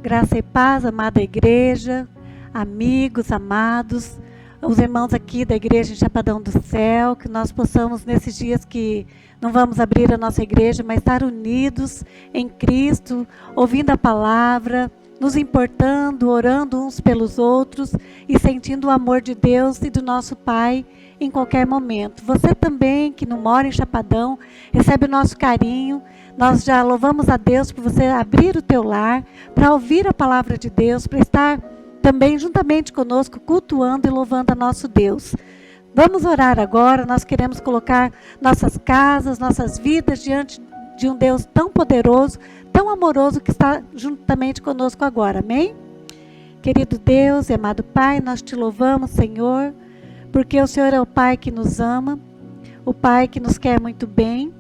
Graça e paz, amada igreja, amigos, amados, os irmãos aqui da igreja em Chapadão do Céu, que nós possamos nesses dias que não vamos abrir a nossa igreja, mas estar unidos em Cristo, ouvindo a palavra, nos importando, orando uns pelos outros e sentindo o amor de Deus e do nosso Pai em qualquer momento. Você também que não mora em Chapadão, recebe o nosso carinho. Nós já louvamos a Deus por você abrir o teu lar, para ouvir a palavra de Deus, para estar também juntamente conosco, cultuando e louvando a nosso Deus. Vamos orar agora, nós queremos colocar nossas casas, nossas vidas diante de um Deus tão poderoso, tão amoroso que está juntamente conosco agora, amém? Querido Deus e amado Pai, nós te louvamos, Senhor, porque o Senhor é o Pai que nos ama, o Pai que nos quer muito bem.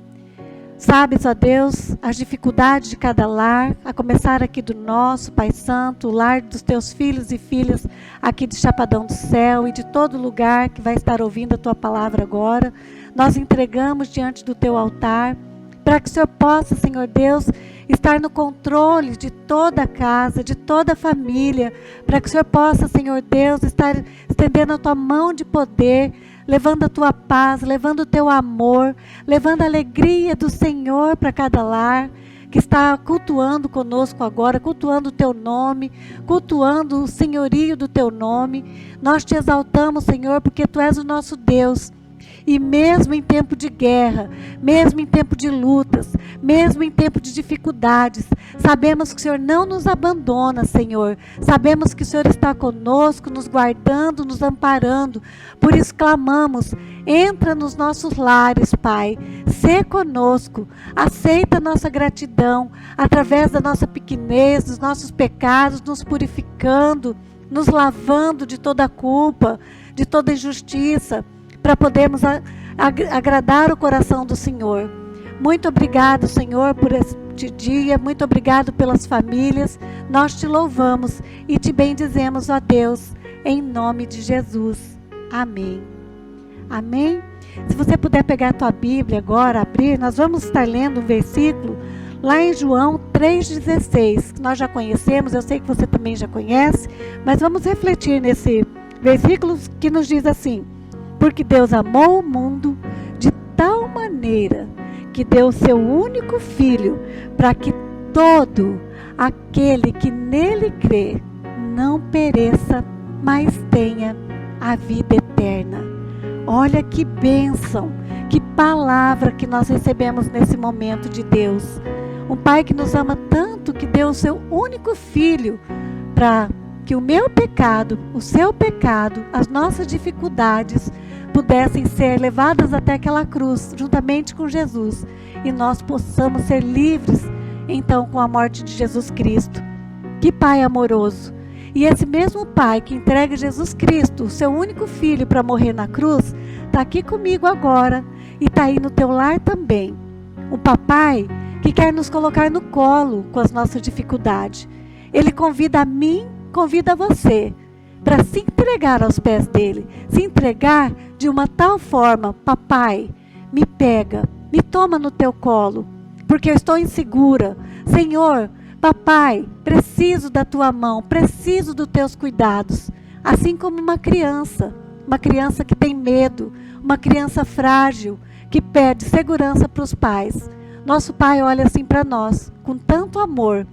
Sabes, ó Deus, as dificuldades de cada lar, a começar aqui do nosso, Pai Santo, o lar dos teus filhos e filhas aqui de Chapadão do Céu e de todo lugar que vai estar ouvindo a tua palavra agora. Nós entregamos diante do teu altar, para que o Senhor possa, Senhor Deus, estar no controle de toda a casa, de toda a família, para que o Senhor possa, Senhor Deus, estar estendendo a tua mão de poder, levando a tua paz, levando o teu amor, levando a alegria do Senhor para cada lar, que está cultuando conosco agora, cultuando o teu nome, cultuando o senhorio do teu nome. Nós te exaltamos, Senhor, porque tu és o nosso Deus. E mesmo em tempo de guerra, mesmo em tempo de lutas, mesmo em tempo de dificuldades, sabemos que o Senhor não nos abandona, Senhor. Sabemos que o Senhor está conosco, nos guardando, nos amparando. Por isso clamamos, entra nos nossos lares, Pai. Sê conosco, aceita a nossa gratidão, através da nossa pequenez, dos nossos pecados, nos purificando, nos lavando de toda culpa, de toda injustiça, para podermos agradar o coração do Senhor. Muito obrigado, Senhor, por este dia. Muito obrigado pelas famílias. Nós te louvamos e te bendizemos, ó Deus, em nome de Jesus. Amém. Amém? Se você puder pegar a tua Bíblia agora, abrir, nós vamos estar lendo um versículo lá em João 3,16, que nós já conhecemos, eu sei que você também já conhece, mas vamos refletir nesse versículo que nos diz assim: porque Deus amou o mundo de tal maneira que deu o seu único Filho, para que todo aquele que nele crê não pereça, mas tenha a vida eterna. Olha que bênção, que palavra que nós recebemos nesse momento de Deus. Um Pai que nos ama tanto que deu o seu único Filho para que o meu pecado, o seu pecado, as nossas dificuldades pudessem ser levadas até aquela cruz, juntamente com Jesus, e nós possamos ser livres, então, com a morte de Jesus Cristo. Que Pai amoroso! E esse mesmo Pai que entrega Jesus Cristo, o seu único Filho, para morrer na cruz, está aqui comigo agora, e está aí no teu lar também. Um papai que quer nos colocar no colo com as nossas dificuldades. Ele convida a mim, convida a você, para se entregar aos pés dele, se entregar de uma tal forma: papai, me pega, me toma no teu colo, porque eu estou insegura. Senhor, papai, preciso da tua mão, preciso dos teus cuidados. Assim como uma criança que tem medo, uma criança frágil, que pede segurança para os pais. Nosso Pai olha assim para nós, com tanto amor,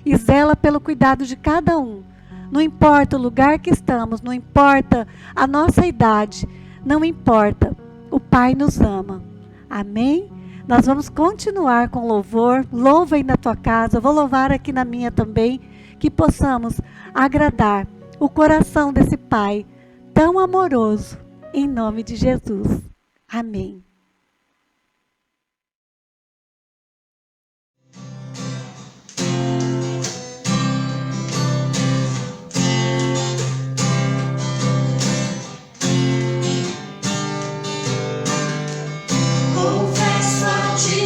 e zela pelo cuidado de cada um. Não importa o lugar que estamos, não importa a nossa idade, não importa, o Pai nos ama. Amém? Nós vamos continuar com louvor. Louva aí na tua casa, eu vou louvar aqui na minha também, que possamos agradar o coração desse Pai tão amoroso, em nome de Jesus. Amém.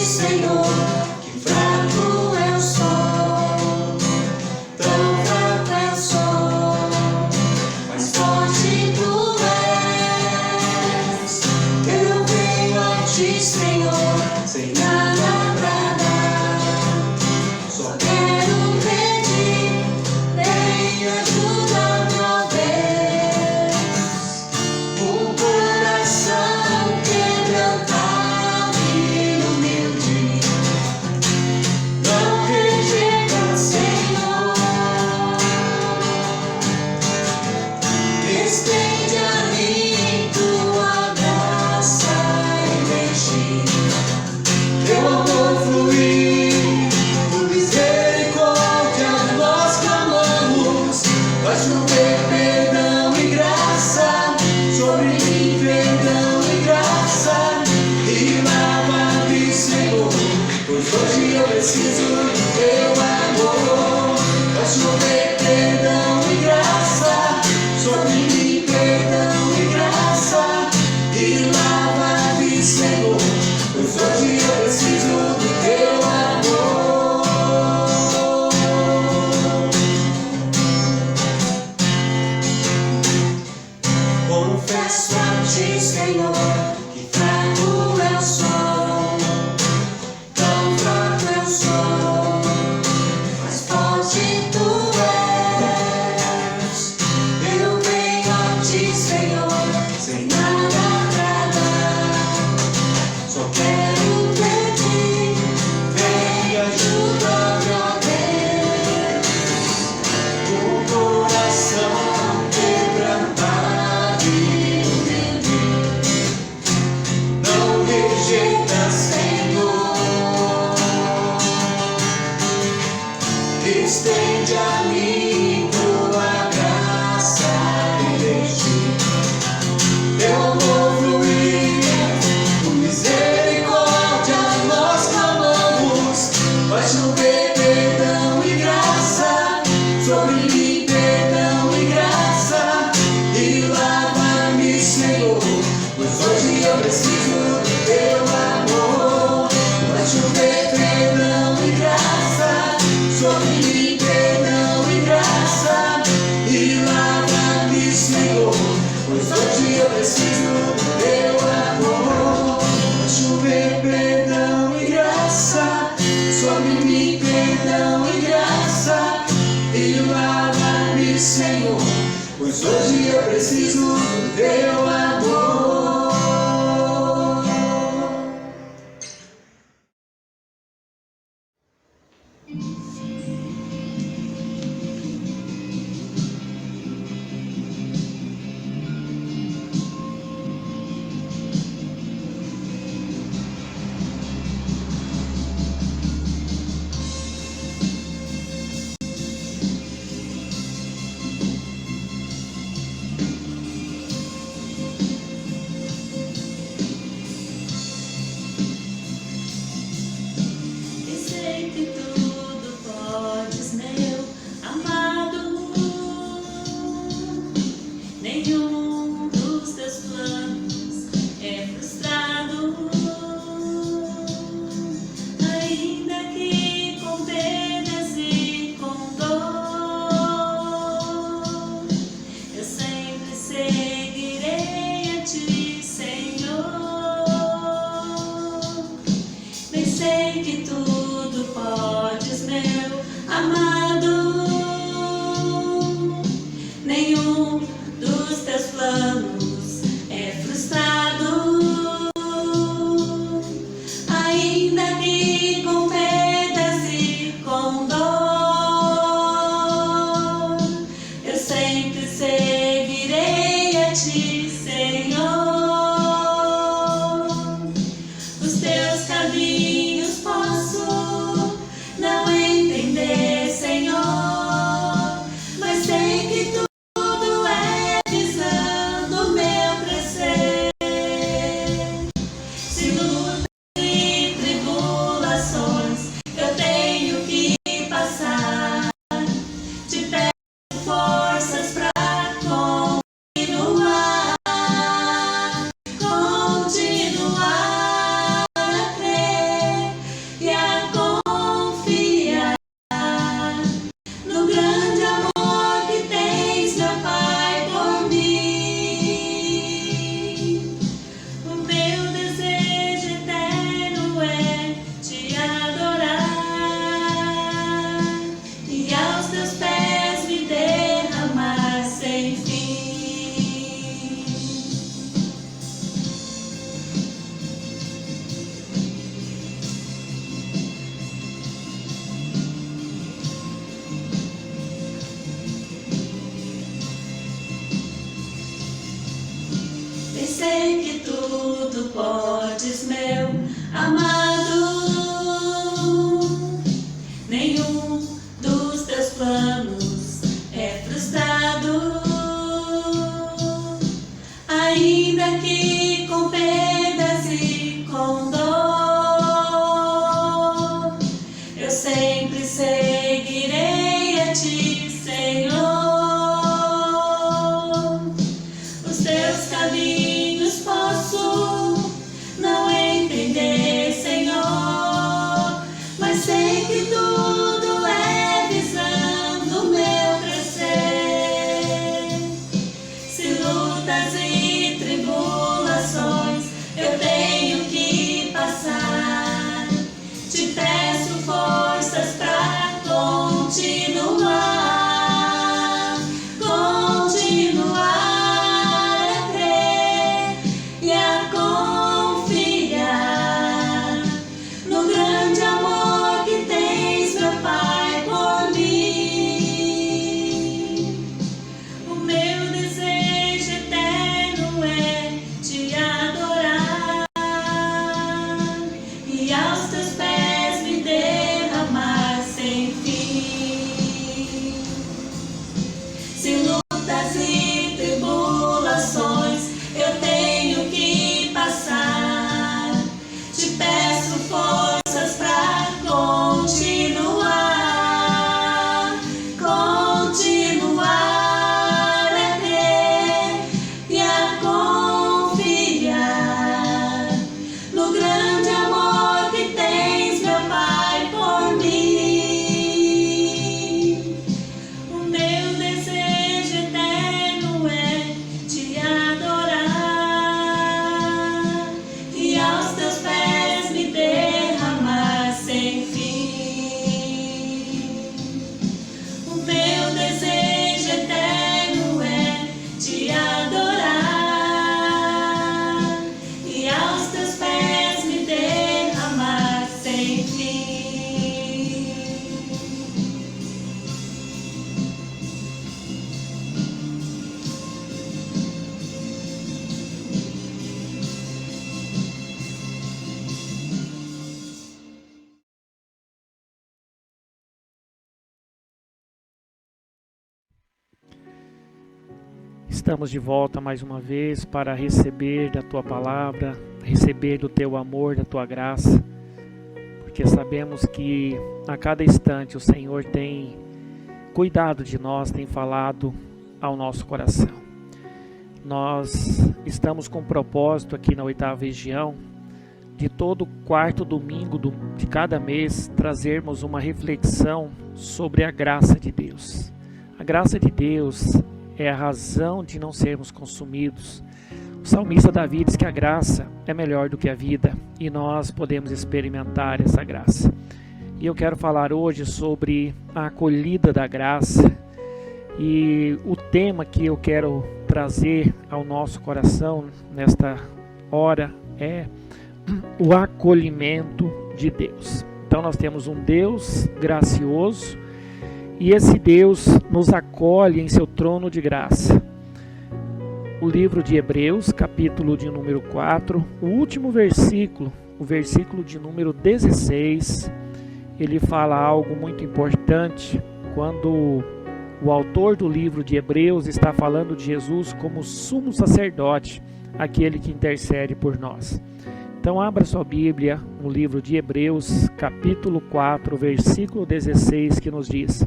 Senhor, que fraco eu sou, tão fraco eu sou, mas forte tu és. Eu venho estende a mim tua graça e bem. Teu amor fluir, com misericórdia nós clamamos. Vai chover perdão e graça sobre mim, perdão e graça, e lava-me, Senhor, pois hoje eu preciso do teu amor. Vai chover perdão e graça sobre mim, perdão e graça, e lava-me, Senhor, pois hoje eu preciso do teu amor. Vai chover perdão e graça sobre mim, perdão e graça, e lava-me, Senhor, pois hoje eu preciso do teu amor. Sei que tudo podes, meu amado. Nenhum dos teus planos é frustrado. Ainda que com perdas e com dor, eu sempre seguirei a ti, Senhor. Os teus caminhos posso não entender, Senhor, mas sei que tudo é visando o meu crescer. Se lutas e tribulações eu tenho que passar, te peço forças pra continuar. estamos de volta mais uma vez para receber da Tua palavra, receber do Teu amor, da Tua graça, porque sabemos que a cada instante o Senhor tem cuidado de nós, tem falado ao nosso coração. Nós estamos com um propósito aqui na 8ª região, de todo quarto domingo de cada mês, trazermos uma reflexão sobre a graça de Deus. A graça de Deus é a razão de não sermos consumidos. O salmista Davi diz que a graça é melhor do que a vida e nós podemos experimentar essa graça. E eu quero falar hoje sobre a acolhida da graça, e o tema que eu quero trazer ao nosso coração nesta hora é o acolhimento de Deus. Então nós temos um Deus gracioso e esse Deus nos acolhe em seu trono de graça. O livro de Hebreus, capítulo de número 4, o último versículo, o versículo de número 16, ele fala algo muito importante quando o autor do livro de Hebreus está falando de Jesus como sumo sacerdote, aquele que intercede por nós. Então abra sua Bíblia no livro de Hebreus, capítulo 4, versículo 16, que nos diz: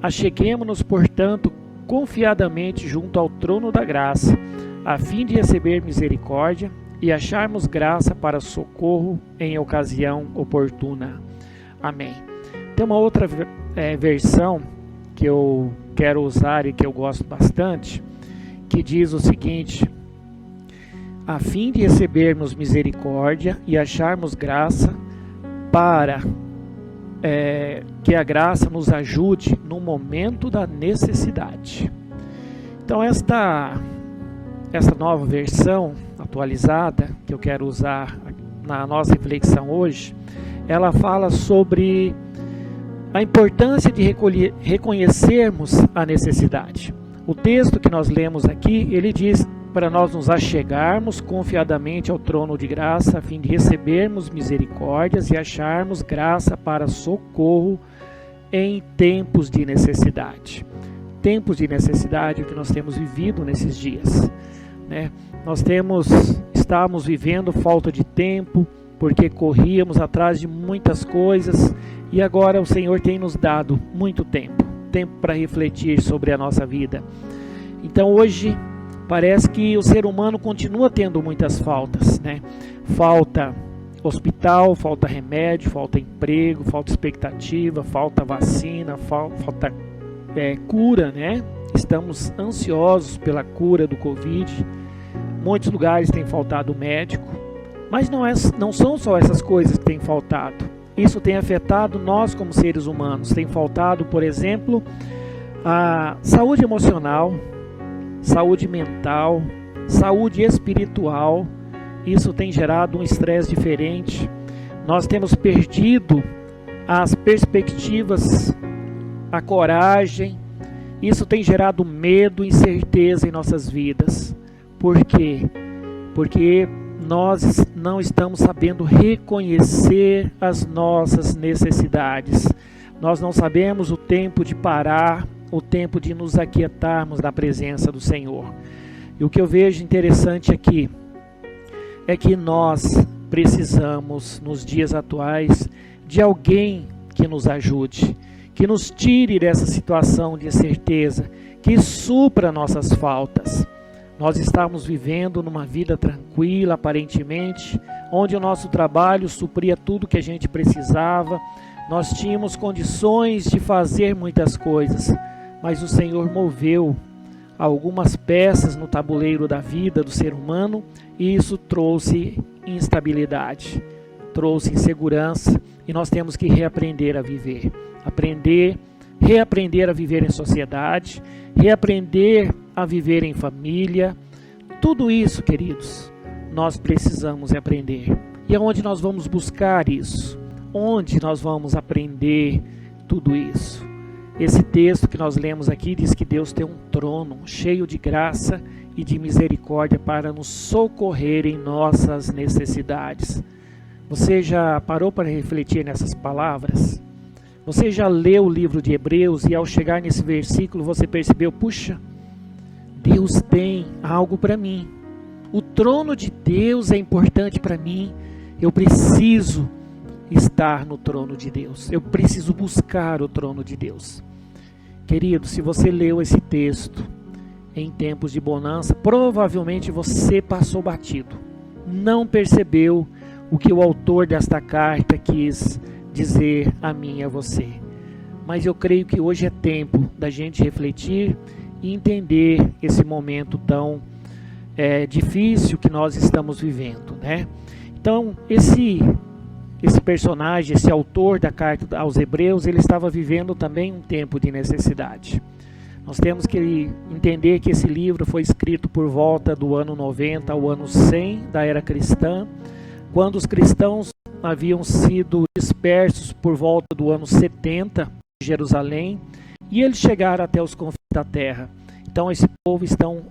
Acheguemo-nos, portanto, confiadamente junto ao trono da graça, a fim de receber misericórdia e acharmos graça para socorro em ocasião oportuna. Amém. Tem uma outra versão que eu quero usar e que eu gosto bastante, que diz o seguinte: a fim de recebermos misericórdia e acharmos graça para que a graça nos ajude no momento da necessidade. Então esta nova versão atualizada que eu quero usar na nossa reflexão hoje, ela fala sobre a importância de reconhecermos a necessidade. O texto que nós lemos aqui, ele diz para nós nos achegarmos confiadamente ao trono de graça, a fim de recebermos misericórdias e acharmos graça para socorro em tempos de necessidade. Tempos de necessidade, o que nós temos vivido nesses dias, né? Nós estamos vivendo falta de tempo, porque corríamos atrás de muitas coisas, e agora o Senhor tem nos dado muito tempo para refletir sobre a nossa vida. Então hoje parece que o ser humano continua tendo muitas faltas, né? Falta hospital, falta remédio, falta emprego, falta expectativa, falta vacina, falta cura, né? Estamos ansiosos pela cura do Covid. Muitos lugares tem faltado médico, mas não são só essas coisas que têm faltado. Isso tem afetado nós como seres humanos. Tem faltado, por exemplo, a saúde emocional, saúde mental, saúde espiritual. Isso tem gerado um estresse diferente. Nós temos perdido as perspectivas, a coragem. Isso tem gerado medo e incerteza em nossas vidas. Por quê? Porque nós não estamos sabendo reconhecer as nossas necessidades. Nós não sabemos o tempo de parar, o tempo de nos aquietarmos na presença do Senhor. E o que eu vejo interessante aqui é que nós precisamos, nos dias atuais, de alguém que nos ajude, que nos tire dessa situação de incerteza, que supra nossas faltas. Nós estávamos vivendo numa vida tranquila, aparentemente, onde o nosso trabalho supria tudo que a gente precisava. Nós tínhamos condições de fazer muitas coisas, mas o Senhor moveu algumas peças no tabuleiro da vida do ser humano e isso trouxe instabilidade, trouxe insegurança, e nós temos que reaprender a viver, reaprender a viver em sociedade, reaprender a viver em família. Tudo isso, queridos, nós precisamos aprender. E aonde nós vamos buscar isso? Onde nós vamos aprender tudo isso? Esse texto que nós lemos aqui diz que Deus tem um trono cheio de graça e de misericórdia para nos socorrer em nossas necessidades. Você já parou para refletir nessas palavras? Você já leu o livro de Hebreus e ao chegar nesse versículo você percebeu, puxa, Deus tem algo para mim. O trono de Deus é importante para mim. Eu preciso estar no trono de Deus. Eu preciso buscar o trono de Deus. Querido, se você leu esse texto em tempos de bonança, provavelmente você passou batido. Não percebeu o que o autor desta carta quis dizer a mim e a você. Mas eu creio que hoje é tempo da gente refletir e entender esse momento tão difícil que nós estamos vivendo, né? Então, esse personagem, esse autor da carta aos Hebreus, ele estava vivendo também um tempo de necessidade. Nós temos que entender que esse livro foi escrito por volta do ano 90 ao ano 100 da era cristã, quando os cristãos haviam sido dispersos por volta do ano 70 de Jerusalém, e eles chegaram até os confins da terra. Então esse povo estão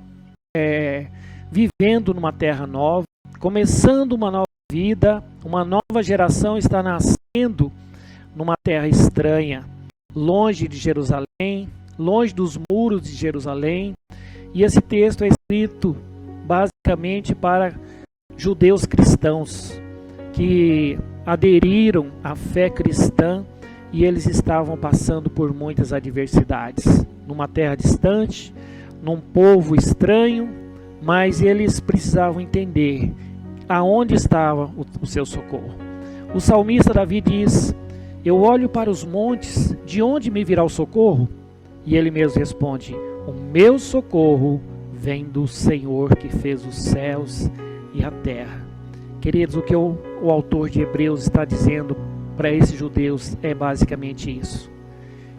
vivendo numa terra nova, começando uma nova vida, uma nova geração está nascendo numa terra estranha, longe de Jerusalém, longe dos muros de Jerusalém. E esse texto é escrito basicamente para judeus cristãos que aderiram à fé cristã, e eles estavam passando por muitas adversidades, numa terra distante, num povo estranho, mas eles precisavam entender aonde estava o seu socorro. O salmista Davi diz: eu olho para os montes, de onde me virá o socorro? E ele mesmo responde: o meu socorro vem do Senhor que fez os céus e a terra. Queridos, o que o autor de Hebreus está dizendo para esses judeus é basicamente isso.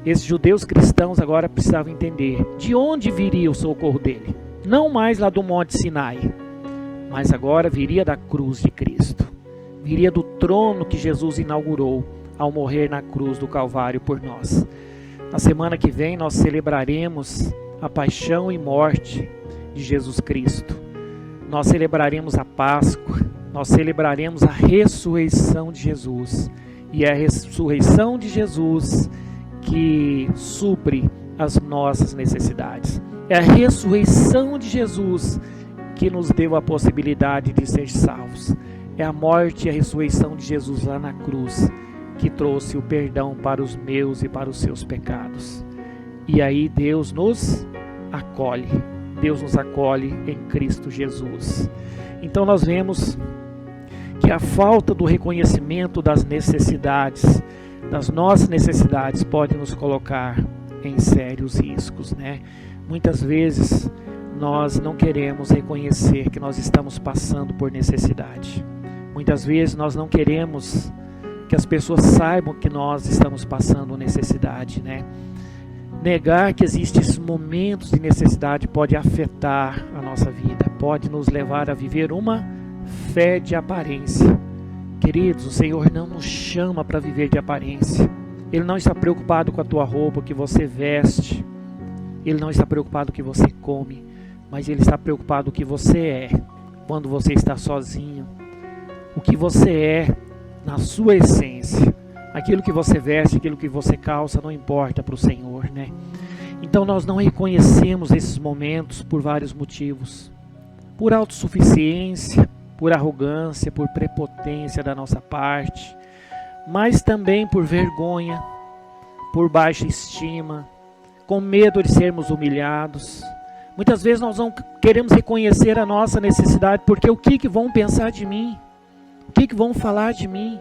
Esses judeus cristãos agora precisavam entender de onde viria o socorro dele. Não mais lá do Monte Sinai, mas agora viria da cruz de Cristo. Viria do trono que Jesus inaugurou ao morrer na cruz do Calvário por nós. Na semana que vem nós celebraremos a paixão e morte de Jesus Cristo. Nós celebraremos a Páscoa, nós celebraremos a ressurreição de Jesus. E é a ressurreição de Jesus que supre as nossas necessidades. É a ressurreição de Jesus que nos deu a possibilidade de ser salvos. É a morte e a ressurreição de Jesus lá na cruz que trouxe o perdão para os meus e para os seus pecados. E aí Deus nos acolhe. Deus nos acolhe em Cristo Jesus. Então nós vemos que a falta do reconhecimento das necessidades, das nossas necessidades, pode nos colocar em sérios riscos, né? Muitas vezes nós não queremos reconhecer que nós estamos passando por necessidade. Muitas vezes nós não queremos que as pessoas saibam que nós estamos passando necessidade, né? Negar que existem esses momentos de necessidade pode afetar a nossa vida, pode nos levar a viver uma fé de aparência. Queridos, o Senhor não nos chama para viver de aparência. Ele não está preocupado com a tua roupa, o que você veste. Ele não está preocupado com o que você come, mas Ele está preocupado com o que você é quando você está sozinho. O que você é na sua essência. Aquilo que você veste, aquilo que você calça, não importa para o Senhor, né? Então nós não reconhecemos esses momentos por vários motivos. Por autossuficiência, por arrogância, por prepotência da nossa parte, mas também por vergonha, por baixa estima, com medo de sermos humilhados. Muitas vezes nós não queremos reconhecer a nossa necessidade, porque o que vão pensar de mim? O que vão falar de mim?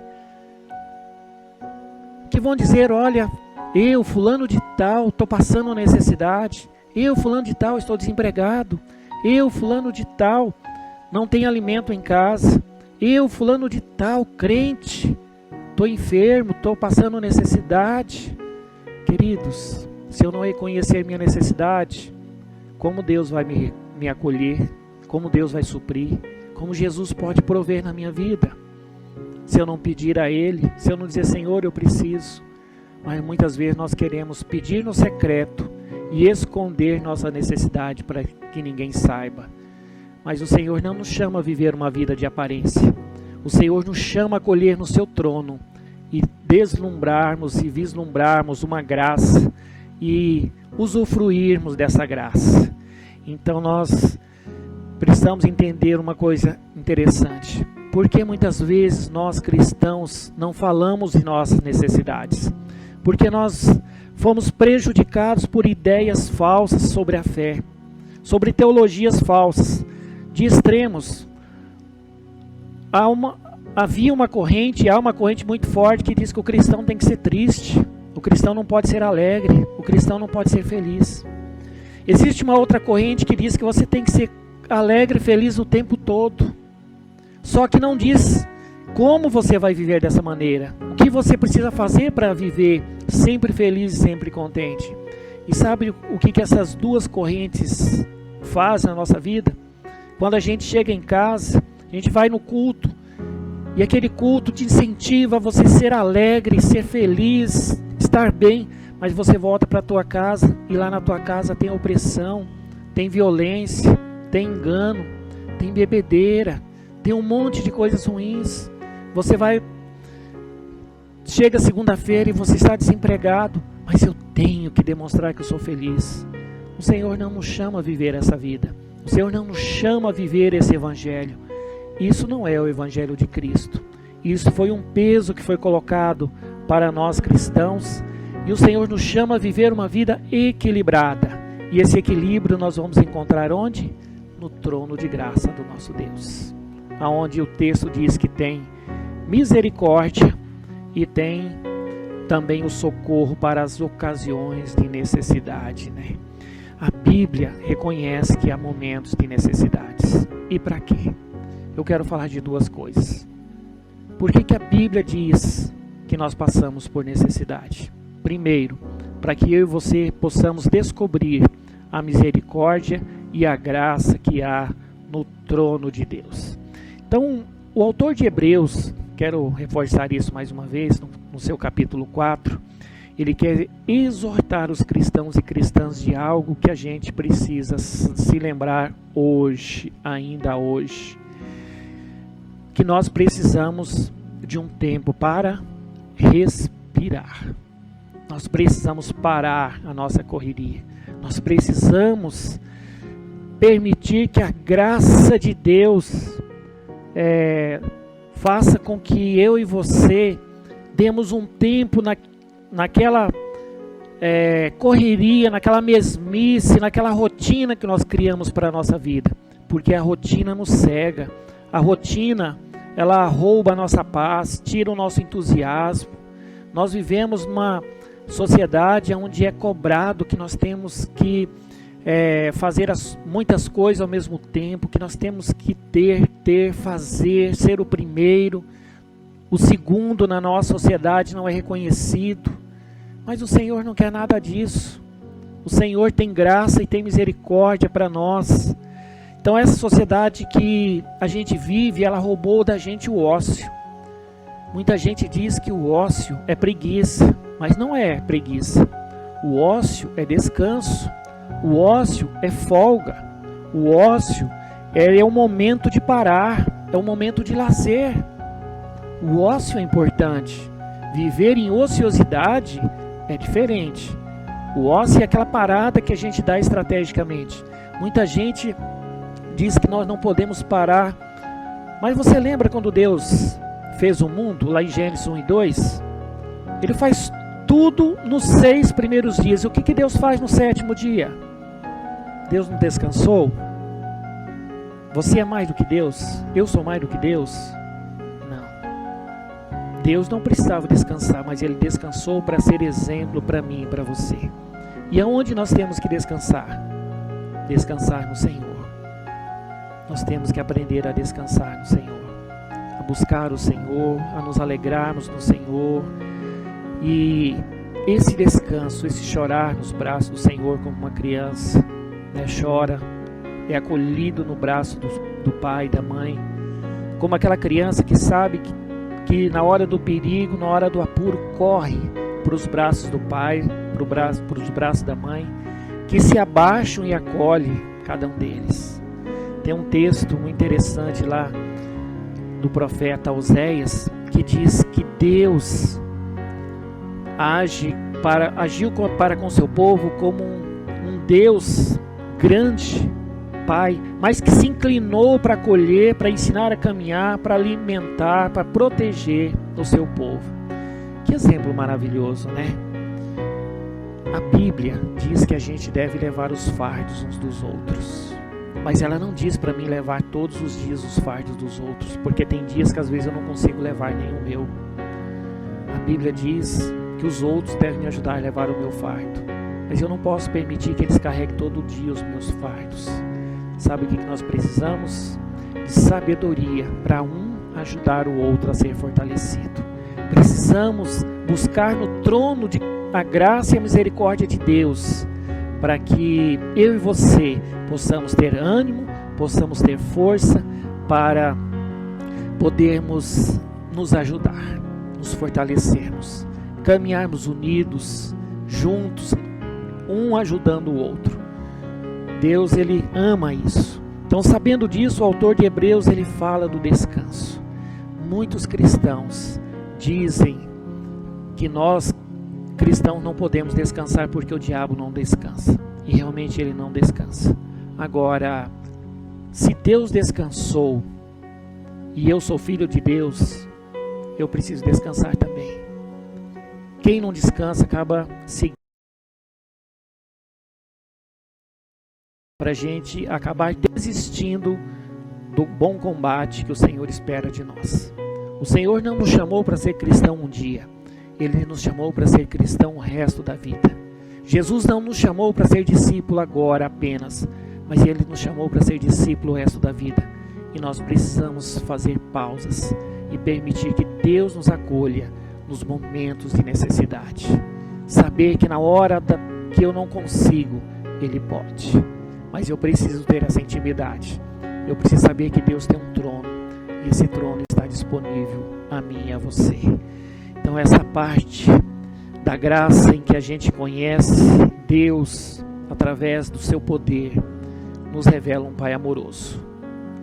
Que vão dizer: olha, eu, fulano de tal, estou passando necessidade. Eu, fulano de tal, estou desempregado. Eu, fulano de tal, não tenho alimento em casa. Eu, fulano de tal, crente, estou enfermo, estou passando necessidade. Queridos, se eu não reconhecer minha necessidade, como Deus vai me acolher? Como Deus vai suprir? Como Jesus pode prover na minha vida? Se eu não pedir a Ele, se eu não dizer: Senhor, eu preciso. Mas muitas vezes nós queremos pedir no secreto e esconder nossa necessidade para que ninguém saiba. Mas o Senhor não nos chama a viver uma vida de aparência. O Senhor nos chama a acolher no seu trono e deslumbrarmos e vislumbrarmos uma graça e usufruirmos dessa graça. Então nós precisamos entender uma coisa interessante. Porque muitas vezes nós cristãos não falamos de nossas necessidades? Porque nós fomos prejudicados por ideias falsas sobre a fé, sobre teologias falsas, de extremos. Há uma corrente muito forte que diz que o cristão tem que ser triste, o cristão não pode ser alegre, o cristão não pode ser feliz. Existe uma outra corrente que diz que você tem que ser alegre e feliz o tempo todo. Só que não diz como você vai viver dessa maneira. O que você precisa fazer para viver sempre feliz e sempre contente. E sabe o que essas duas correntes fazem na nossa vida? Quando a gente chega em casa, a gente vai no culto, e aquele culto te incentiva a você ser alegre, ser feliz, estar bem, mas você volta para a tua casa, e lá na tua casa tem opressão, tem violência, tem engano, tem bebedeira, tem um monte de coisas ruins. Chega segunda-feira e você está desempregado, mas eu tenho que demonstrar que eu sou feliz. O Senhor não nos chama a viver essa vida. O Senhor não nos chama a viver esse evangelho. Isso não é o evangelho de Cristo. Isso foi um peso que foi colocado para nós cristãos. E o Senhor nos chama a viver uma vida equilibrada. E esse equilíbrio nós vamos encontrar onde? No trono de graça do nosso Deus. Aonde o texto diz que tem misericórdia e tem também o socorro para as ocasiões de necessidade, né? A Bíblia reconhece que há momentos de necessidades. E para quê? Eu quero falar de duas coisas. Por que a Bíblia diz que nós passamos por necessidade? Primeiro, para que eu e você possamos descobrir a misericórdia e a graça que há no trono de Deus. Então, o autor de Hebreus, quero reforçar isso mais uma vez, no seu capítulo 4, ele quer exortar os cristãos e cristãs de algo que a gente precisa se lembrar hoje, ainda hoje. Que nós precisamos de um tempo para respirar. Nós precisamos parar a nossa correria. Nós precisamos permitir que a graça de Deus faça com que eu e você demos um tempo naquela correria, naquela mesmice, naquela rotina que nós criamos para a nossa vida. Porque a rotina nos cega. A rotina, ela rouba a nossa paz, tira o nosso entusiasmo. Nós vivemos numa sociedade onde é cobrado que nós temos que fazer muitas coisas ao mesmo tempo, que nós temos que fazer, ser o primeiro. O segundo na nossa sociedade não é reconhecido. Mas o Senhor não quer nada disso. O Senhor tem graça e tem misericórdia para nós. Então essa sociedade que a gente vive, ela roubou da gente o ócio. Muita gente diz que o ócio é preguiça, mas não é preguiça. O ócio é descanso. O ócio é folga. O ócio é um momento de parar, é um momento de lazer. O ócio é importante. Viver em ociosidade é diferente. O ócio é aquela parada que a gente dá estrategicamente. Muita gente diz que nós não podemos parar. Mas você lembra quando Deus fez o mundo, lá em Gênesis 1 e 2? Ele faz tudo nos 6 primeiros dias. O que Deus faz no 7º dia? Deus não descansou? Você é mais do que Deus? Eu sou mais do que Deus? Não. Deus não precisava descansar, mas Ele descansou para ser exemplo para mim e para você. E aonde nós temos que descansar? Descansar no Senhor. Nós temos que aprender a descansar no Senhor, a buscar o Senhor, a nos alegrarmos no Senhor. E esse descanso, esse chorar nos braços do Senhor como uma criança, né, chora, é acolhido no braço do pai e da mãe, como aquela criança que sabe que na hora do perigo, na hora do apuro, corre para os braços do pai, para os braços da mãe, que se abaixam e acolhe cada um deles. Tem um texto muito interessante lá do profeta Oséias, que diz que Deus agiu para com seu povo como um Deus grande pai, mas que se inclinou para acolher, para ensinar a caminhar, para alimentar, para proteger o seu povo. Que exemplo maravilhoso, né? A Bíblia diz que a gente deve levar os fardos uns dos outros, mas ela não diz para mim levar todos os dias os fardos dos outros, porque tem dias que às vezes eu não consigo levar nem o meu. A Bíblia diz que os outros devem me ajudar a levar o meu fardo, mas eu não posso permitir que eles carreguem todo dia os meus fardos. Sabe o que nós precisamos? De sabedoria para um ajudar o outro a ser fortalecido. Precisamos buscar no trono a graça e a misericórdia de Deus, para que eu e você possamos ter ânimo, possamos ter força para podermos nos ajudar, nos fortalecermos, caminharmos unidos, juntos, um ajudando o outro. Deus, Ele ama isso. Então, sabendo disso, o autor de Hebreus, ele fala do descanso. Muitos cristãos dizem que nós cristãos não podemos descansar porque o diabo não descansa, e realmente ele não descansa. Agora, se Deus descansou e eu sou filho de Deus, eu preciso descansar também. Quem não descansa acaba seguindo, para a gente acabar desistindo do bom combate que o Senhor espera de nós. O Senhor não nos chamou para ser cristão um dia, Ele nos chamou para ser cristão o resto da vida. Jesus não nos chamou para ser discípulo agora apenas, mas Ele nos chamou para ser discípulo o resto da vida. E nós precisamos fazer pausas e permitir que Deus nos acolha nos momentos de necessidade. Saber que na hora que eu não consigo, Ele pode. Mas eu preciso ter essa intimidade. Eu preciso saber que Deus tem um trono, e esse trono está disponível a mim e a você. Então essa parte da graça em que a gente conhece Deus através do seu poder, nos revela um Pai amoroso,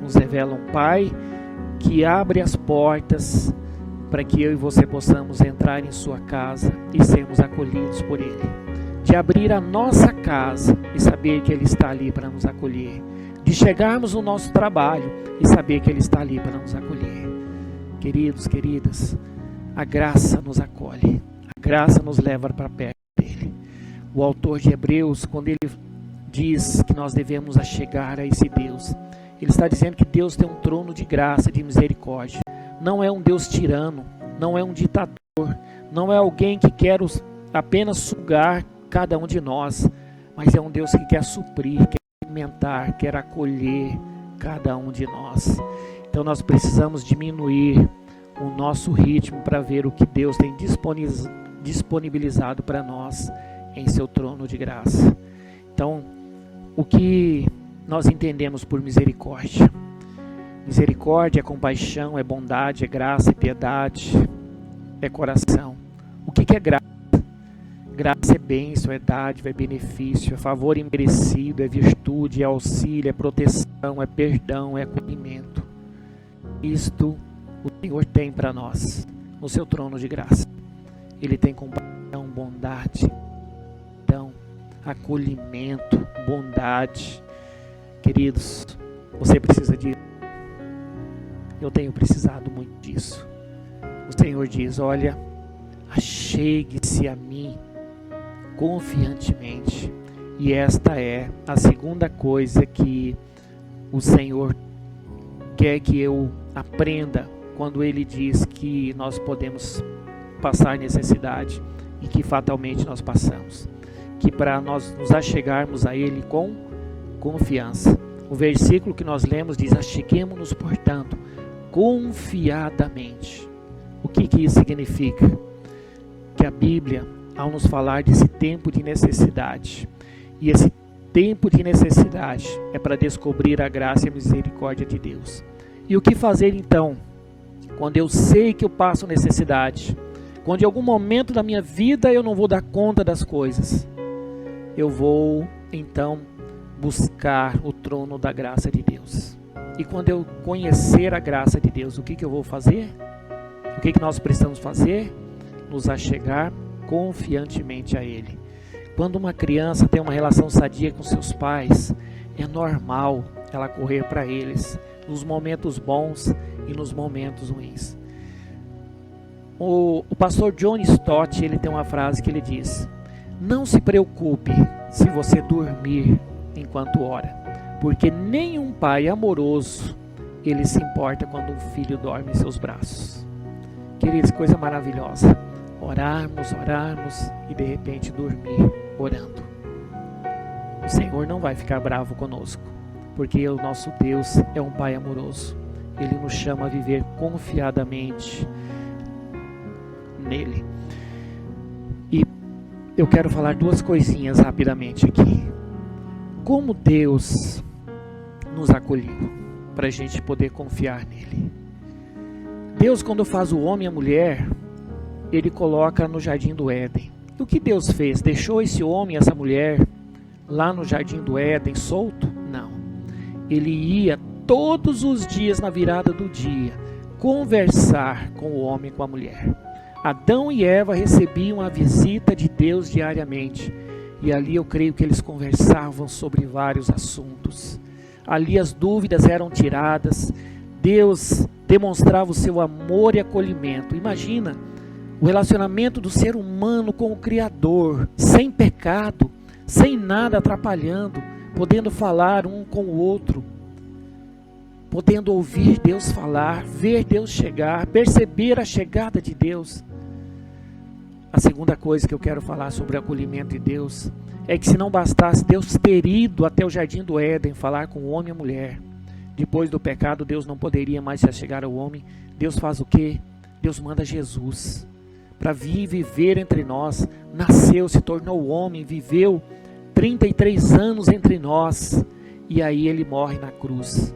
nos revela um Pai que abre as portas para que eu e você possamos entrar em sua casa e sermos acolhidos por Ele, de abrir a nossa casa e saber que Ele está ali para nos acolher, de chegarmos no nosso trabalho e saber que Ele está ali para nos acolher. Queridos, queridas, a graça nos acolhe, a graça nos leva para perto dele. O autor de Hebreus, quando ele diz que nós devemos achegar a esse Deus, ele está dizendo que Deus tem um trono de graça, de misericórdia. Não é um Deus tirano, não é um ditador, não é alguém que quer apenas sugar cada um de nós, mas é um Deus que quer suprir, quer alimentar, quer acolher cada um de nós. Então nós precisamos diminuir o nosso ritmo para ver o que Deus tem disponibilizado para nós em seu trono de graça. Então, o que nós entendemos por misericórdia? Misericórdia é compaixão, é bondade, é graça, é piedade, é coração. O que é graça? Graça é bênção, é dádiva, é benefício, é favor imerecido, é virtude, é auxílio, é proteção, é perdão, é acolhimento. Isto o Senhor tem para nós no seu trono de graça. Ele tem compaixão, bondade, então, acolhimento, bondade. Queridos, você precisa disso. Eu tenho precisado muito disso. O Senhor diz: olha, achegue-se a mim confiantemente. E esta é a segunda coisa que o Senhor quer que eu aprenda quando Ele diz que nós podemos passar necessidade e que fatalmente nós passamos. Que para nós nos achegarmos a Ele com confiança. O versículo que nós lemos diz: acheguemo-nos, portanto, confiadamente. O que isso significa? Que a Bíblia, ao nos falar desse tempo de necessidade, e esse tempo de necessidade é para descobrir a graça e a misericórdia de Deus. E o que fazer então, quando eu sei que eu passo necessidade, quando em algum momento da minha vida eu não vou dar conta das coisas? Eu vou então buscar o trono da graça de Deus. E quando eu conhecer a graça de Deus, o que eu vou fazer? O que nós precisamos fazer? Nos achegar confiantemente a Ele. Quando uma criança tem uma relação sadia com seus pais, é normal ela correr para eles, nos momentos bons e nos momentos ruins. O pastor John Stott, ele tem uma frase que ele diz: não se preocupe se você dormir enquanto ora, porque nenhum pai amoroso, ele se importa quando um filho dorme em seus braços. Queridos, coisa maravilhosa, orarmos e de repente dormir orando. O Senhor não vai ficar bravo conosco, porque o nosso Deus é um Pai amoroso. Ele nos chama a viver confiadamente nele. E eu quero falar duas coisinhas rapidamente aqui. Como Deus nos acolheu para a gente poder confiar nele. Deus, quando faz o homem e a mulher, ele coloca no jardim do Éden. E o que Deus fez? Deixou esse homem e essa mulher lá no jardim do Éden solto? Não. Ele ia todos os dias, na virada do dia, conversar com o homem e com a mulher. Adão e Eva recebiam a visita de Deus diariamente. E ali eu creio que eles conversavam sobre vários assuntos. Ali as dúvidas eram tiradas. Deus demonstrava o seu amor e acolhimento. Imagina o relacionamento do ser humano com o Criador, sem pecado, sem nada atrapalhando, podendo falar um com o outro, podendo ouvir Deus falar, ver Deus chegar, perceber a chegada de Deus. A segunda coisa que eu quero falar sobre o acolhimento de Deus é que, se não bastasse Deus ter ido até o jardim do Éden falar com o homem e a mulher, depois do pecado Deus não poderia mais se achegar ao homem. Deus faz o quê? Deus manda Jesus para vir viver entre nós. Nasceu, se tornou homem, viveu 33 anos entre nós, e aí ele morre na cruz.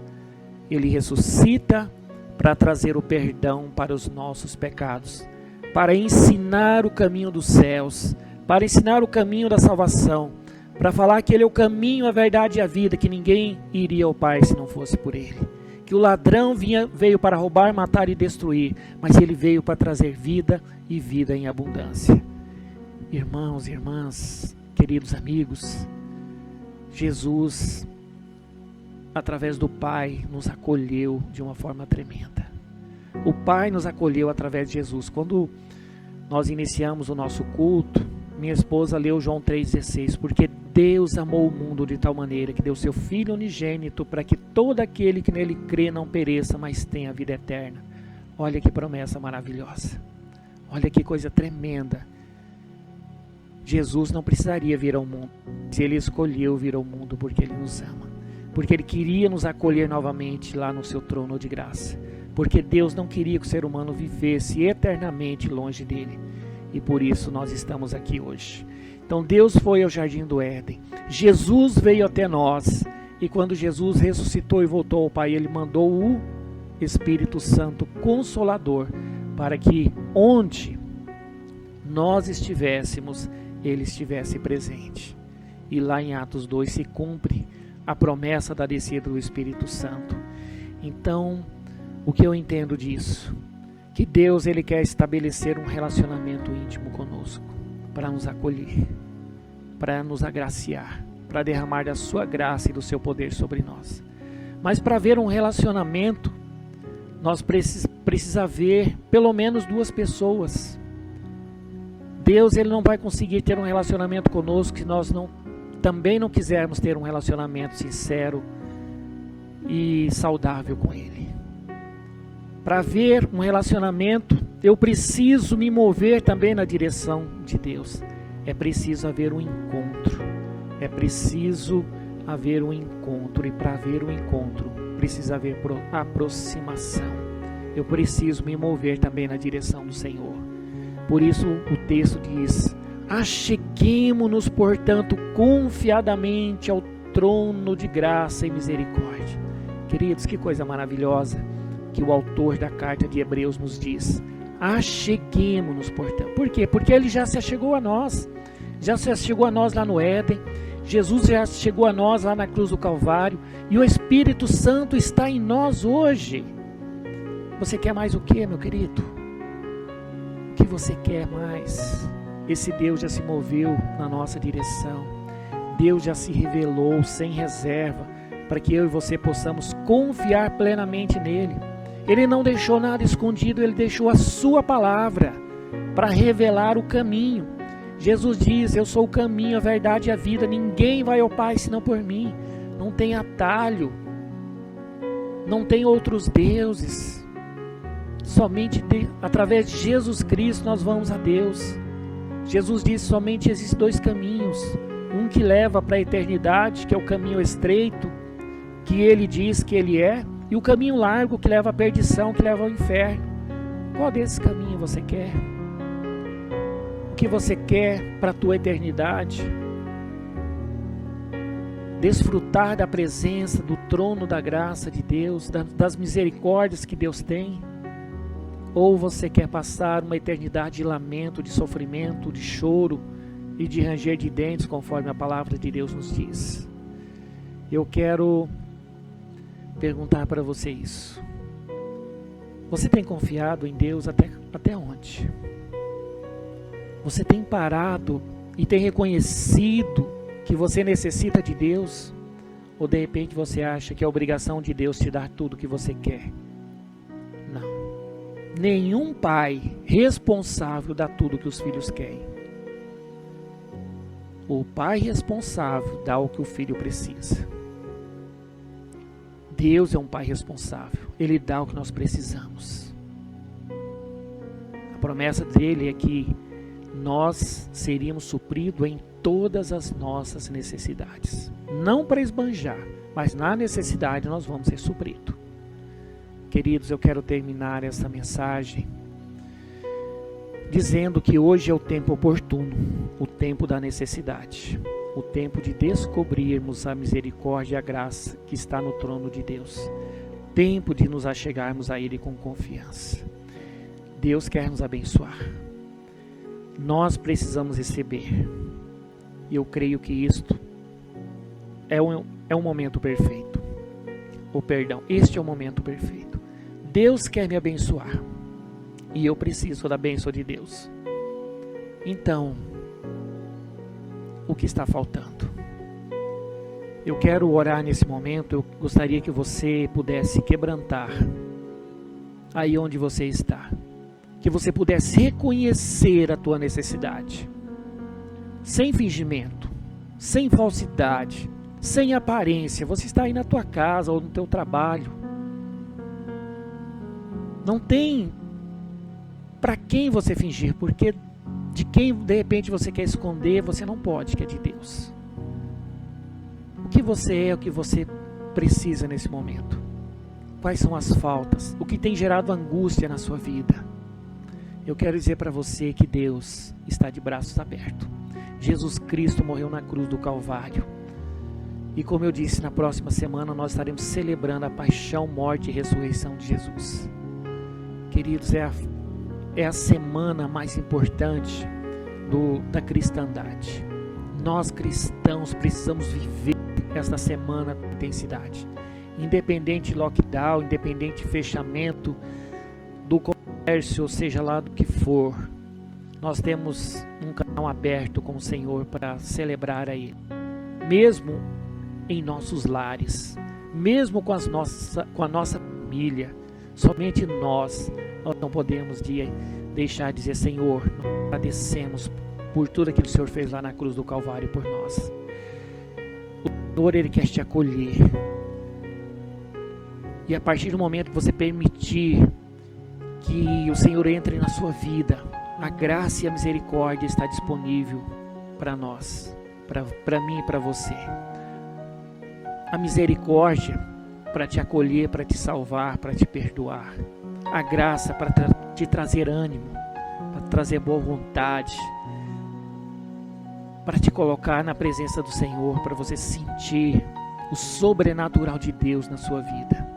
Ele ressuscita para trazer o perdão para os nossos pecados, para ensinar o caminho dos céus, para ensinar o caminho da salvação, para falar que Ele é o caminho, a verdade e a vida, que ninguém iria ao Pai se não fosse por Ele. Que o ladrão veio para roubar, matar e destruir, mas Ele veio para trazer vida e vida em abundância. Irmãos e irmãs, queridos amigos, Jesus, através do Pai, nos acolheu de uma forma tremenda. O Pai nos acolheu através de Jesus. Quando nós iniciamos o nosso culto, minha esposa leu João 3,16, porque Deus amou o mundo de tal maneira que deu seu Filho unigênito para que todo aquele que nele crê não pereça, mas tenha vida eterna. Olha que promessa maravilhosa. Olha que coisa tremenda. Jesus não precisaria vir ao mundo, se Ele escolheu vir ao mundo porque Ele nos ama, porque Ele queria nos acolher novamente lá no seu trono de graça, porque Deus não queria que o ser humano vivesse eternamente longe dEle, e por isso nós estamos aqui hoje. Então Deus foi ao jardim do Éden, Jesus veio até nós, e quando Jesus ressuscitou e voltou ao Pai, Ele mandou o Espírito Santo Consolador, para que onde nós estivéssemos, Ele estivesse presente. E lá em Atos 2 se cumpre a promessa da descida do Espírito Santo. Então, o que eu entendo disso? Que Deus, Ele quer estabelecer um relacionamento íntimo conosco, para nos acolher, para nos agraciar, para derramar da sua graça e do seu poder sobre nós. Mas para haver um relacionamento, nós precisamos haver pelo menos duas pessoas. Deus, Ele não vai conseguir ter um relacionamento conosco se nós também não quisermos ter um relacionamento sincero e saudável com Ele. Para haver um relacionamento, eu preciso me mover também na direção de Deus. É preciso haver um encontro. É preciso haver um encontro. E para haver um encontro, precisa haver aproximação. Eu preciso me mover também na direção do Senhor. Por isso o texto diz: acheguemo-nos, portanto, confiadamente ao trono de graça e misericórdia. Queridos, que coisa maravilhosa que o autor da carta de Hebreus nos diz. Acheguemo-nos, portanto. Por quê? Porque Ele já se achegou a nós. Já se achegou a nós lá no Éden. Jesus já chegou a nós lá na cruz do Calvário. E o Espírito Santo está em nós hoje. Você quer mais o quê, meu querido? O que você quer mais? Esse Deus já se moveu na nossa direção. Deus já se revelou sem reserva. para que eu e você possamos confiar plenamente nele. Ele não deixou nada escondido, ele deixou a sua palavra para revelar o caminho. Jesus diz: eu sou o caminho, a verdade e a vida, ninguém vai ao Pai senão por mim. Não tem atalho, não tem outros deuses, somente através de Jesus Cristo nós vamos a Deus. Jesus disse: somente existem dois caminhos, um que leva para a eternidade, que é o caminho estreito, que ele diz que ele é, e o caminho largo que leva à perdição, que leva ao inferno. Qual desses caminhos você quer? O que você quer para a tua eternidade? Desfrutar da presença, do trono da graça de Deus, das misericórdias que Deus tem? Ou você quer passar uma eternidade de lamento, de sofrimento, de choro e de ranger de dentes, conforme a palavra de Deus nos diz? Eu quero perguntar para você isso. Você tem confiado em Deus até onde? Você tem parado e tem reconhecido que você necessita de Deus? Ou de repente você acha que é obrigação de Deus te dar tudo o que você quer? Não. Nenhum pai responsável dá tudo o que os filhos querem. O pai responsável dá o que o filho precisa. Deus é um pai responsável. Ele dá o que nós precisamos. A promessa dele é que nós seríamos supridos em todas as nossas necessidades. Não para esbanjar, mas na necessidade nós vamos ser supridos. Queridos, eu quero terminar essa mensagem dizendo que hoje é o tempo oportuno, o tempo da necessidade, o tempo de descobrirmos a misericórdia e a graça que está no trono de Deus, tempo de nos achegarmos a Ele com confiança. Deus quer nos abençoar, nós precisamos receber, e eu creio que isto é um momento perfeito, este é o momento perfeito. Deus quer me abençoar, e eu preciso da bênção de Deus. Então, o que está faltando? Eu quero orar nesse momento. Eu gostaria que você pudesse quebrantar aí onde você está, que você pudesse reconhecer a tua necessidade, sem fingimento, sem falsidade, sem aparência. Você está aí na tua casa ou no teu trabalho, não tem para quem você fingir, porque de quem de repente você quer esconder, você não pode, que é de Deus. O que você é, o que você precisa nesse momento? Quais são as faltas? O que tem gerado angústia na sua vida? Eu quero dizer para você que Deus está de braços abertos. Jesus Cristo morreu na cruz do Calvário. E como eu disse, na próxima semana nós estaremos celebrando a paixão, morte e ressurreição de Jesus. Queridos, é a semana mais importante da cristandade. Nós cristãos precisamos viver esta semana com intensidade. Independente de lockdown, independente de fechamento do comércio, ou seja lá do que for, nós temos um canal aberto com o Senhor para celebrar a Ele. Mesmo em nossos lares, mesmo com a nossa família, somente nós não podemos deixar de dizer: Senhor, nós agradecemos por tudo aquilo que o Senhor fez lá na cruz do Calvário por nós. O Senhor, Ele quer te acolher. E a partir do momento que você permitir que o Senhor entre na sua vida, a graça e a misericórdia está disponível para nós, para mim e para você. A misericórdia para te acolher, para te salvar, para te perdoar. A graça para te trazer ânimo, para trazer boa vontade, para te colocar na presença do Senhor, para você sentir o sobrenatural de Deus na sua vida.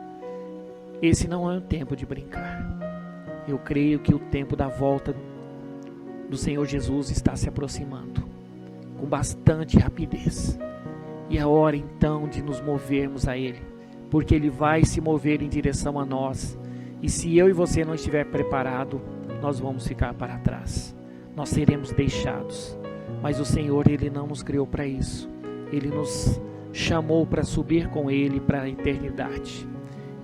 Esse não é um tempo de brincar. Eu creio que o tempo da volta do Senhor Jesus está se aproximando com bastante rapidez. E é hora então de nos movermos a Ele, porque Ele vai se mover em direção a nós. E se eu e você não estiver preparado, nós vamos ficar para trás. Nós seremos deixados. Mas o Senhor, Ele não nos criou para isso. Ele nos chamou para subir com Ele para a eternidade.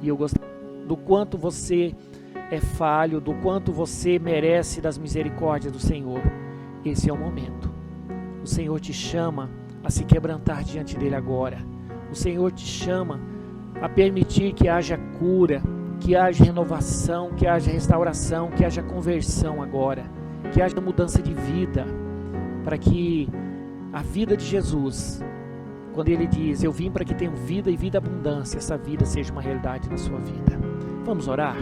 E eu gostaria do quanto você é falho, do quanto você merece das misericórdias do Senhor. Esse é o momento. O Senhor te chama a se quebrantar diante dele agora. O Senhor te chama a permitir que haja cura, que haja renovação, que haja restauração, que haja conversão agora, que haja mudança de vida, para que a vida de Jesus, quando ele diz, eu vim para que tenham vida e vida abundância, essa vida seja uma realidade na sua vida. Vamos orar?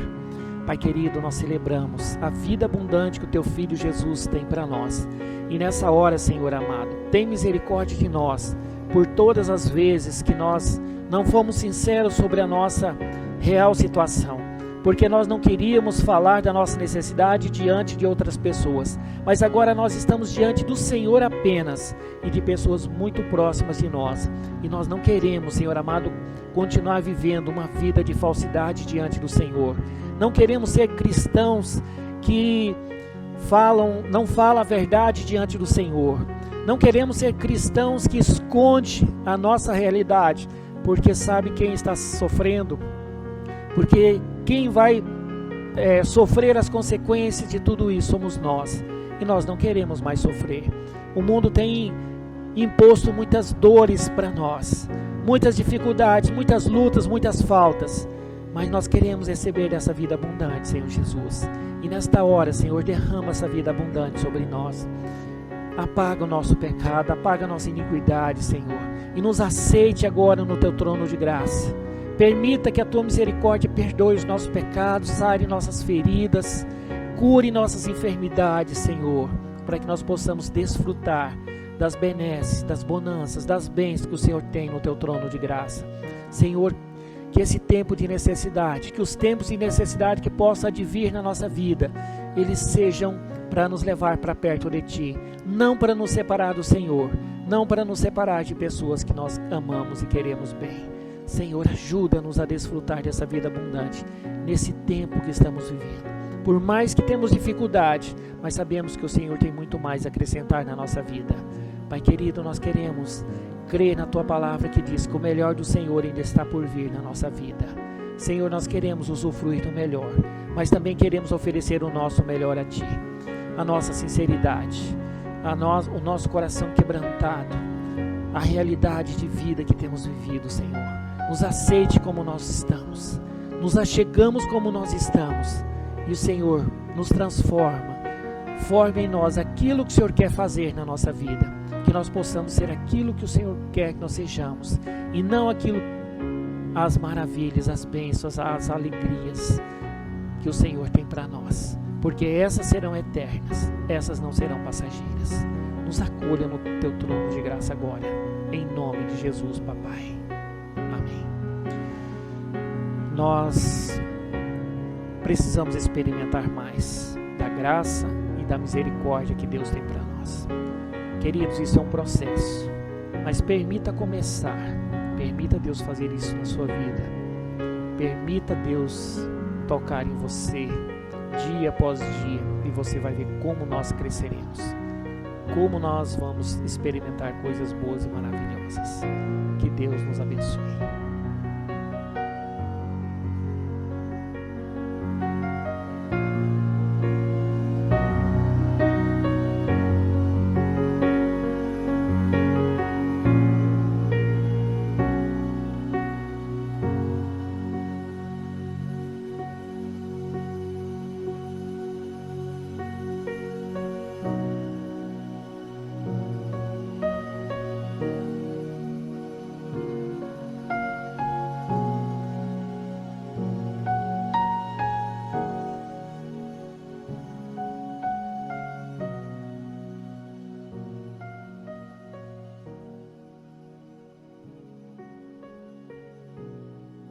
Pai querido, nós celebramos a vida abundante que o Teu Filho Jesus tem para nós. E nessa hora, Senhor amado, tem misericórdia de nós, por todas as vezes que nós não fomos sinceros sobre a nossa real situação, porque nós não queríamos falar da nossa necessidade diante de outras pessoas, mas agora nós estamos diante do Senhor apenas e de pessoas muito próximas de nós, e nós não queremos, Senhor amado, continuar vivendo uma vida de falsidade diante do Senhor. Não queremos ser cristãos que não falam a verdade diante do Senhor. Não queremos ser cristãos que escondem a nossa realidade, porque sabe quem está sofrendo, porque quem vai sofrer as consequências de tudo isso somos nós, e nós não queremos mais sofrer. O mundo tem imposto muitas dores para nós, muitas dificuldades, muitas lutas, muitas faltas, mas nós queremos receber dessa vida abundante, Senhor Jesus. E nesta hora, Senhor, derrama essa vida abundante sobre nós. Apaga o nosso pecado, apaga a nossa iniquidade, Senhor, e nos aceite agora no Teu trono de graça. Permita que a Tua misericórdia perdoe os nossos pecados, sare nossas feridas, cure nossas enfermidades, Senhor, para que nós possamos desfrutar das benesses, das bonanças, das bênçãos que o Senhor tem no Teu trono de graça. Senhor, que esse tempo de necessidade, que os tempos de necessidade que possam advir na nossa vida, eles sejam para nos levar para perto de Ti, não para nos separar do Senhor, não para nos separar de pessoas que nós amamos e queremos bem. Senhor, ajuda-nos a desfrutar dessa vida abundante, nesse tempo que estamos vivendo. Por mais que temos dificuldade, mas sabemos que o Senhor tem muito mais a acrescentar na nossa vida. Pai querido, nós queremos crer na Tua palavra que diz que o melhor do Senhor ainda está por vir na nossa vida. Senhor, nós queremos usufruir do melhor, mas também queremos oferecer o nosso melhor a Ti. A nossa sinceridade, o nosso coração quebrantado, a realidade de vida que temos vivido, Senhor. Nos aceite como nós estamos, nos achegamos como nós estamos, e o Senhor nos transforma, forma em nós aquilo que o Senhor quer fazer na nossa vida, que nós possamos ser aquilo que o Senhor quer que nós sejamos, e não aquilo, as maravilhas, as bênçãos, as alegrias que o Senhor tem para nós, porque essas serão eternas, essas não serão passageiras. Nos acolha no Teu trono de graça agora, em nome de Jesus, Papai. Amém. Nós precisamos experimentar mais da graça e da misericórdia que Deus tem para nós. Queridos, isso é um processo, mas permita começar, permita Deus fazer isso na sua vida, permita Deus tocar em você dia após dia, e você vai ver como nós cresceremos, como nós vamos experimentar coisas boas e maravilhosas. Que Deus nos abençoe.